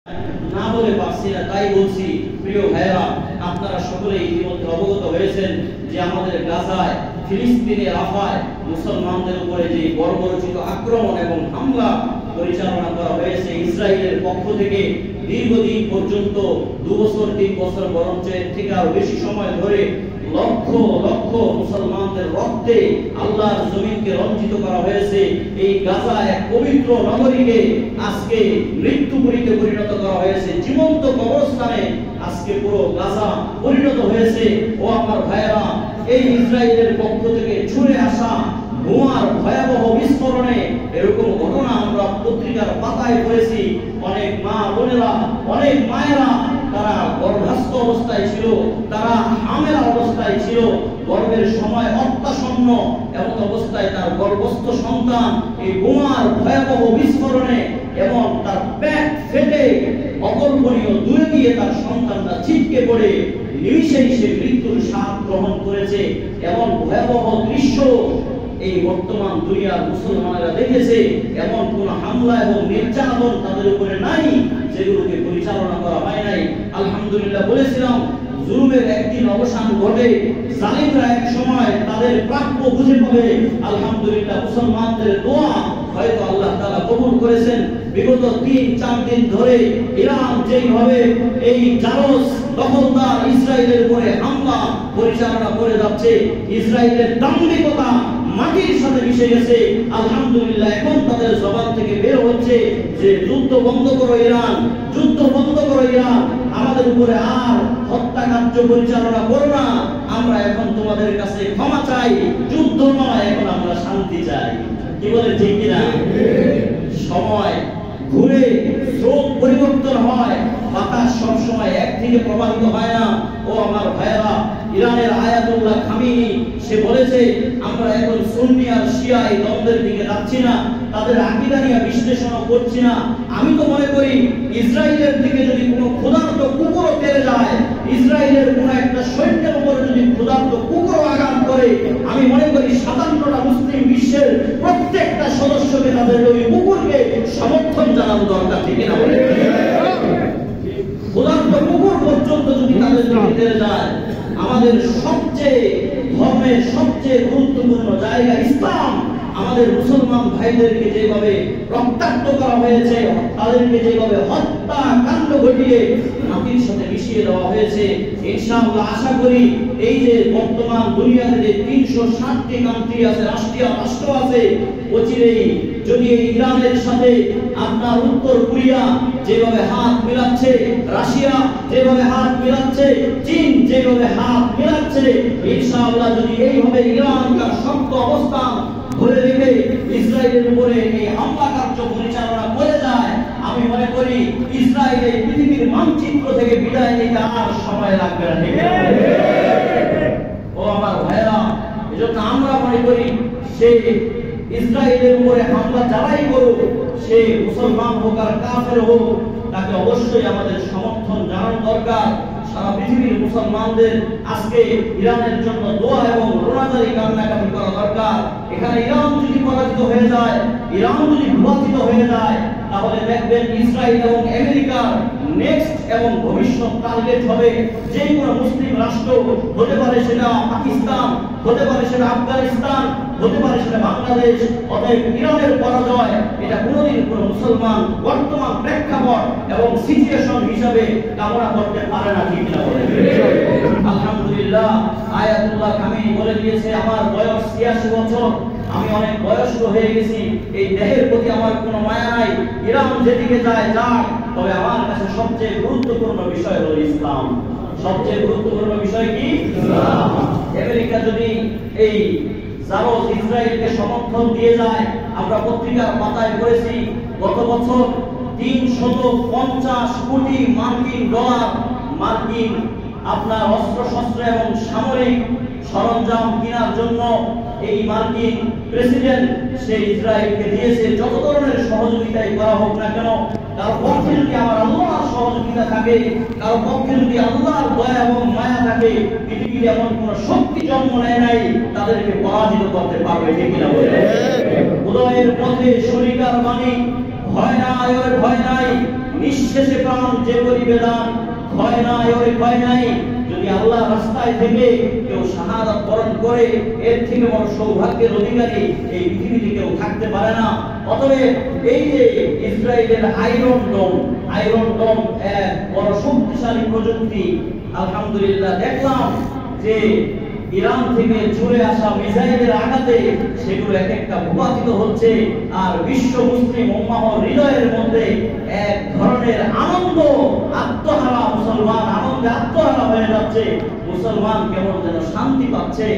না বলে পারছি না, তাই বলছি। প্রিয় ভাইরা, আপনারা সকলেই ইতিমধ্যে অবগত হয়েছেন যে আমাদের গাজায়, ফিলিস্তিনে রাফায় মুসলমানদের উপরে যে বর্বরচিত আক্রমণ এবং হামলা পরিচালনা করা হয়েছে ইসরায়েলের পক্ষ থেকে, দীর্ঘদিন পর্যন্ত 2 বছর 3 বছর বরঞ্চ এর থেকে আরো বেশি সময় ধরে লক্ষ লক্ষ মুসলমানদের রক্তে আল্লাহর জমিনকে রঞ্জিত করা হয়েছে। এই গাজা, এক পবিত্র নগরীকে আজকে মৃত্যুপুরীতে পরিণত করা হয়েছে, জীবন্ত কবরস্থানে আজকে পুরো গাজা পরিণত হয়েছে। ও আমার ভাইয়েরা, এই ইসরায়েলের পক্ষ থেকে ছুড়ে আসা বোমার ভয়াবহ বিস্ফোরণে এরকম ঘটনা আমরা পত্রিকার পাতায় পড়েছি। অনেক মা বোনেরা, অনেক মায়েরা তারা গর্ভস্থ অবস্থায় ছিল, তারা হামেলা অবস্থায় ছিল, গর্ভের সময় অত্যাসন্ন এমন অবস্থায় তার গর্ভস্থ সন্তান এই বোমার ভয়াবহ বিস্ফোরণে এবং তার পেট ফেটে অকল্পনীয় দূরে গিয়ে তার সন্তানটা ছিটকে পড়ে নিমিষেই সে মৃত্যুর স্বাদ গ্রহণ করেছে। এমন ভয়াবহ দৃশ্য এই বর্তমান দুনিয়ার মুসলমানেরা দেখেছে। এমন কোন হামলা এবং নির্যাতন তাদের উপরে নাই যেগুলোকে পরিচালনা করা হয় নাই। আলহামদুলিল্লাহ, বলেছিলাম জুলুমের একদিন অবসান ঘটে, জালিমরা এক সময় তাদের প্রাপ্য বুঝে পাবে। আলহামদুলিল্লাহ, মুসলমানদের দোয়া হয়তো আল্লাহ তাআলা কবুল করেছেন। বিগত 3-4 দিন ধরে ইরান যেভাবে এই জারজ দখলদার ইসরায়েলের উপরে হামলা পরিচালনা করে যাচ্ছে, ইসরায়েলের দাম্ভিকতা মাটির সাথে মিশে গেছে। আলহামদুলিল্লাহ, এখন তাদের জবান থেকে বের হচ্ছে যে যুদ্ধ বন্ধ করো ইরান, যুদ্ধ বন্ধ করো ইরান, আমাদের উপরে আর হত্যাকার্য পরিচালনা করো না, আমরা এখন তোমাদের কাছে ক্ষমা চাই, যুদ্ধ নয়, এখন আমরা শান্তি চাই। কি বলে, ঠিক কিনা? সময় ঘুরে স্রোত পরিবর্তন হয়, বাতাস সবসময় এক থেকে প্রবাহিত হয় না। ও আমার ভাইয়েরা, ইরানের আয়াতুল্লাহ খামিনি সে বলেছে আমরা এখন সুন্নি আর শিয়া এই দ্বন্দ্বের দিকে যাচ্ছি না, তাদের আকীদা নিয়ে বিশ্লেষণও করছি না। আমি তো মনে করি ইসরায়েলের দিকে যদি কোনো ক্ষুধার্ত কুকুরও তেড়ে যায়, ইসরায়েলের কোনো একটা সৈন্যের উপর যদি ক্ষুধার্ত কুকুরও আঘাত করে, আমি মনে করি 57টা মুসলিম বিশ্বের প্রত্যেকটা সদস্যকে তাদের ওই কুকুরকে সমর্থন জানানো দরকার, ঠিক না? ক্ষুধার্ত কুকুর পর্যন্ত যদি তাদের দিকে তেড়ে যায়, আমাদের সবচেয়ে ধর্মের সবচেয়ে গুরুত্বপূর্ণ জায়গা ইসলাম, আমাদের মুসলমান ভাইদেরকে যেভাবে রক্তাক্ত করা হয়েছে, তাদেরকে যেভাবে হত্যা কাণ্ড ঘটিয়ে মাটির সাথে মিশিয়ে দেওয়া হয়েছে, ইনশাআল্লাহ আশা করি এই যে বর্তমান দুনিয়াতে যে 360টি কান্ট্রি আছে, রাষ্ট্র আছে, অচিরেই যদি এই ইরানের সাথে আপনার উত্তর কোরিয়া যেভাবে হাত মিলাচ্ছে, রাশিয়া যেভাবে হাত মিলাচ্ছে, চীন যেভাবে হাত মিলাচ্ছে, ইনশাআল্লাহ যদি এইভাবে ইরানকার শক্ত অবস্থান ধরে রেখে ইসরায়েলের উপরে এই হামলা কার্য পরিচালনা করে যায়, আমি মনে করি ইসরায়েল এই পৃথিবীর মানচিত্র থেকে বিদায় নিতে আর সময় লাগবে না, ঠিক আছে? ও আমার ভাইরা, এজন্য আমরা মনে করি সেই ইসরায়েলের উপরে হামলা যারাই করুক, সে মুসলমান হোক আর কাফের হোক, তাকে অবশ্যই আমাদের সমর্থন জানানো দরকার। সারা পৃথিবীর মুসলমানদের আজকে ইরানের জন্য দোয়া এবং রোনাজারি কান্নাকাটি করা দরকার। এখানে ইরান যদি পরাজিত হয়ে যায়, ইরান যদি বিভাজিত হয়ে যায়, তাহলে দেখবেন ইসরায়েল এবং আমেরিকার নেক্সট এবং ভবিষ্যৎ টার্গেট হবে যে কোনো মুসলিম রাষ্ট্র, হতে পারে সেটা পাকিস্তান, হতে পারে সেটা আফগানিস্তান, হতে পারে সেটা বাংলাদেশ। অতএব ইরানের পরাজয় এটা কোনোদিন কোনো মুসলমান বর্তমান প্রেক্ষাপট এবং সিচুয়েশন হিসাবে কামনা করতে পারে না, ঠিক না? আলহামদুলিল্লাহ, আয়াতুল্লাহ খামিনি বলে দিয়েছে আমার বয়স 86 বছর, আমি অনেক বয়স্ক হয়ে গেছি, এই দেহের প্রতি আমার কোনো মায়া নাই। ইরান যেদিকে যায় যাক, তবে আমার কাছে সবচেয়ে গুরুত্বপূর্ণ বিষয় হলো ইসলাম। সবচেয়ে গুরুত্বপূর্ণ বিষয় কি? ইসলাম। আমেরিকা যদি এই জারজ ইসরায়েলকে সমর্থন দিয়ে যায়, আমরা পত্রিকার পাতায় পড়েছি গত বছর 350 কোটি মার্কিন ডলার মার্কিন আপনার অস্ত্রশস্ত্র এবং সামরিক সরঞ্জাম কেনার জন্য এই মার্কিন প্রেসিডেন্ট সে ইসরায়েলকে দিয়েছে। যত ধরনের সহযোগিতাই করা হোক না কেন, কারো পক্ষে যদি আমার আল্লাহর সহযোগিতা থাকে, কারো পক্ষে যদি আল্লাহর দয়া এবং মায়া থাকে, পৃথিবীর এমন কোন শক্তি জন্ম নেয় নাই তাদেরকে পরাজিত করতে পারবে, ঠিক না? উদয়ের পথে শরিকার বাণী, ভয় নাই, ভয় নাই, নিঃশেষে প্রাণ যে করিবে দান, ভয় নাই ওরে ভয় নাই। যদি আল্লাহ রাস্তায় থেকে কেউ শাহাদাত বরণ করে, এর থেকে বড় সৌভাগ্যের অধিকারী এই পৃথিবীতে কেউ থাকতে পারে না। অতএব এই যে ইসরায়েলের আয়রন ডোম এক বড় শক্তিশালী প্রযুক্তি, আলহামদুলিল্লাহ দেখলাম যে ইরান থেকে ছুড়ে আসা মিসাইলের আঘাতে সেগুলো এক একটা ভূপাতিত হচ্ছে, আর বিশ্ব মুসলিম উম্মাহর হৃদয়ের মধ্যে এক ধরনের আনন্দ, আত্মহারা মুসলমান আনন্দে আত্মহারা হয়ে যাচ্ছে। মুসলমান কেমন যেন শান্তি পাচ্ছে।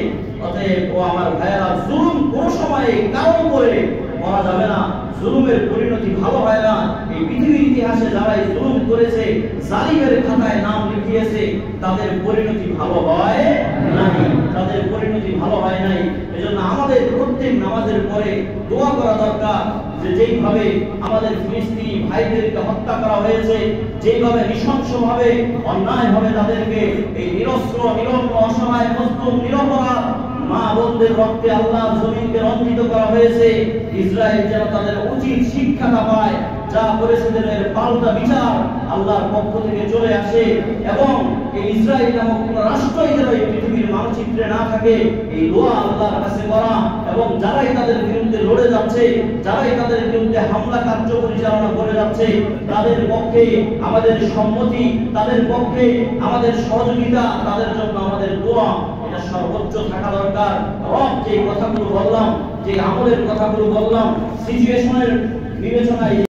অতএব ও আমার ভাইয়েরা, জুলুম কোন সময়ে কারণ করে করা যাবে না। জুলুমের পরিণতি ভালো হয় না। এই পৃথিবীর ইতিহাসে যারা এই জুলুম করেছে, জালিমের খাতায় নাম লিখিয়েছে, তাদের পরিণতি ভালো হয় নাই, তাদের পরিণতি ভালো হয় নাই। এজন্য আমাদের প্রত্যেক নামাজের পরে দোয়া করা দরকার যে যেইভাবে আমাদের ফিলিস্তিনি ভাইদেরকে হত্যা করা হয়েছে, যেইভাবে নৃশংসভাবে অন্যায়ভাবে তাদেরকে এই নিরস্ত্র নিরন্ন অসহায় মজলুম নিরপরাধ মা বোনদের রক্তে আল্লাহ জমিনকে রঞ্জিত করা হয়েছে, ইসরায়েল যেন তাদের উচিত শিক্ষাটা পায়, যা করেছে এর পাল্টা বিচার আল্লাহর পক্ষ থেকে চলে আসে, এবং এই ইসরায়েল নামক কোন রাষ্ট্রই যেন এই পৃথিবীর মানচিত্রে না থাকে, এই দোয়া আল্লাহর কাছে করা। এবং যারাই তাদের বিরুদ্ধে লড়ে যাচ্ছে, যারাই তাদের বিরুদ্ধে হামলা কার্য পরিচালনা করে যাচ্ছে, তাদের পক্ষে আমাদের সম্মতি, তাদের পক্ষে আমাদের সহযোগিতা, তাদের জন্য আমাদের দোয়া এটা সর্বোচ্চ থাকা দরকার। রব যে কথাগুলো বললাম, যে আমলের কথাগুলো বললাম, সিচুয়েশনের বিবেচনায়